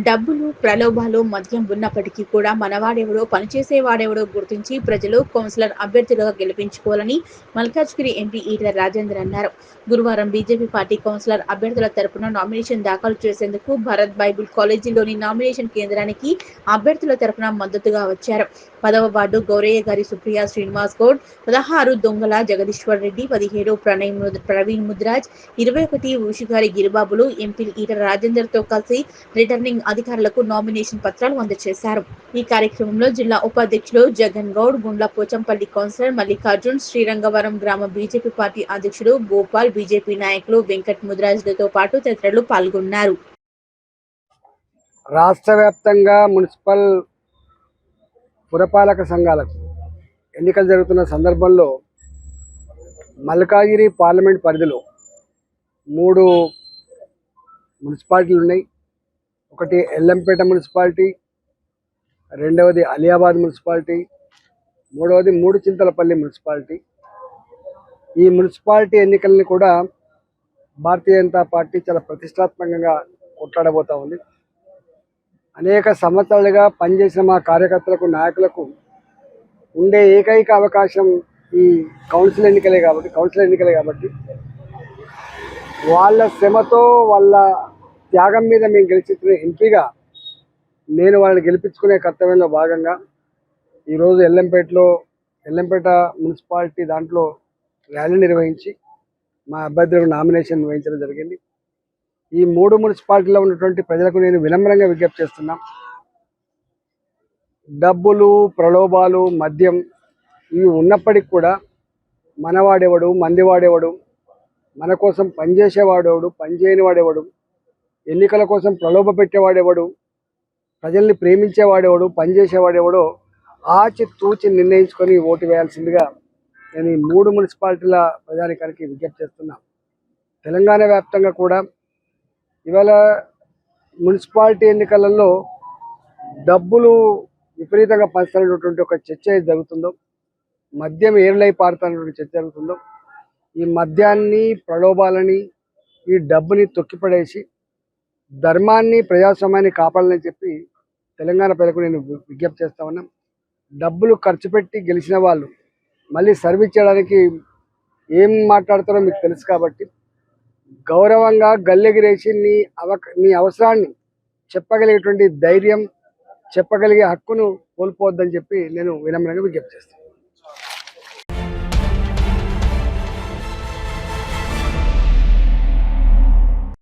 డబ్బులు, ప్రలోభాలు, మద్యం ఉన్నప్పటికీ కూడా మనవాడెవడో, పనిచేసేవాడెవడో గుర్తించి ప్రజలు కౌన్సిలర్ అభ్యర్థులుగా గెలిపించుకోవాలని మల్కాజ్గిరి ఎంపీ ఈటెల రాజేందర్ అన్నారు. గురువారం బీజేపీ పార్టీ కౌన్సిలర్ అభ్యర్థుల తరపున నామినేషన్ దాఖలు చేసేందుకు భారత్ బైబిల్ కాలేజీలోని నామినేషన్ కేంద్రానికి అభ్యర్థుల తరపున మద్దతుగా వచ్చారు. 10వ వార్డు గౌరయ్య గారి సుప్రియ శ్రీనివాస్ గౌడ్, 16 దొంగల జగదీశ్వర్ రెడ్డి, 17 ప్రవీణ్ ముద్రాజ్, 21 ఊషిగారి గిరిబాబులు ఎంపీ ఈటెల రాజేందర్ తో కలిసి రిటర్నింగ్ అధికారులకు నామినేషన్ పత్రాలు అందజేశారు. ఈ కార్యక్రమంలో జిల్లా ఉపాధ్యక్షులు జగన్ గౌడ్, గుండ్ల పోచంపల్లి కౌన్సిలర్ మల్లికార్జున్, శ్రీరంగవరం గ్రామ బీజేపీ పార్టీ అధ్యక్షుడు గోపాల్, బీజేపీ నాయకులు వెంకట్ ముద్రాజ్లతో పాటు తదితరులు పాల్గొన్నారు. రాష్ట్ర వ్యాప్తంగా మున్సిపల్ పురపాలక సంఘాలకు ఎన్నికలు జరుగుతున్న సందర్భంలో మల్కాజిగిరి పార్లమెంట్ పరిధిలో 3 మున్సిపాలిటీలు ఉన్నాయి. ఒకటి ఎల్లంపేట మున్సిపాలిటీ, రెండవది అలియాబాద్ మున్సిపాలిటీ, మూడవది మూడుచింతలపల్లి మున్సిపాలిటీ. ఈ మున్సిపాలిటీ ఎన్నికల్ని కూడా భారతీయ జనతా పార్టీ చాలా ప్రతిష్టాత్మకంగా కొట్లాడబోతా ఉంది. అనేక సంవత్సరాలుగా పనిచేసిన మా కార్యకర్తలకు, నాయకులకు ఉండే ఏకైక అవకాశం ఈ కౌన్సిల్ ఎన్నికలే కాబట్టి వాళ్ళ శ్రమతో, వాళ్ళ త్యాగం మీద మేము గెలిచిన ఎంపీగా నేను వాళ్ళని గెలిపించుకునే కర్తవ్యంలో భాగంగా ఈరోజు ఎల్లంపేట మున్సిపాలిటీ దాంట్లో ర్యాలీ నిర్వహించి మా అభ్యర్థులకు నామినేషన్ వహించడం జరిగింది. ఈ 3 మున్సిపాలిటీలో ఉన్నటువంటి ప్రజలకు నేను వినమ్రంగా విజ్ఞప్తి చేస్తున్నా. డబ్బులు, ప్రలోభాలు, మద్యం ఇవి ఉన్నప్పటికీ కూడా మనవాడెవడు, మందివాడెవడు, మన కోసం పనిచేసేవాడెవడు, పనిచేయని వాడెవడు, ఎన్నికల కోసం ప్రలోభ పెట్టేవాడెవడు, ప్రజల్ని ప్రేమించేవాడెవడు, పనిచేసేవాడెవడో ఆచితూచి నిర్ణయించుకొని ఓటు వేయాల్సిందిగా నేను ఈ 3 మున్సిపాలిటీల ప్రజానికానికి విజ్ఞప్తి చేస్తున్నా. తెలంగాణ వ్యాప్తంగా కూడా ఇవాళ మున్సిపాలిటీ ఎన్నికలలో డబ్బులు విపరీతంగా పంచుతున్నటువంటి ఒక చర్చ జరుగుతుందో, మద్యం ఏర్లై పారుతున్నటువంటి చర్చ జరుగుతుందో, ఈ మద్యాన్ని, ప్రలోభాలని, ఈ డబ్బుని తొక్కిపడేసి ధర్మాన్ని, ప్రజాస్వామ్యాన్ని కాపాడాలని చెప్పి తెలంగాణ ప్రజలకు నేను విజ్ఞప్తి చేస్తా ఉన్నా. డబ్బులు ఖర్చు పెట్టి గెలిచిన వాళ్ళు మళ్ళీ సర్వీస్ చేయడానికి ఏం మాట్లాడతారో మీకు తెలుసు కాబట్టి గౌరవంగా గల్లెగిరేసి నీ అవసరాన్ని చెప్పగలిగేటువంటి ధైర్యం, చెప్పగలిగే హక్కును కోల్పోవద్దని చెప్పి నేను వినమ్రంగా విజ్ఞప్తి చేస్తాను.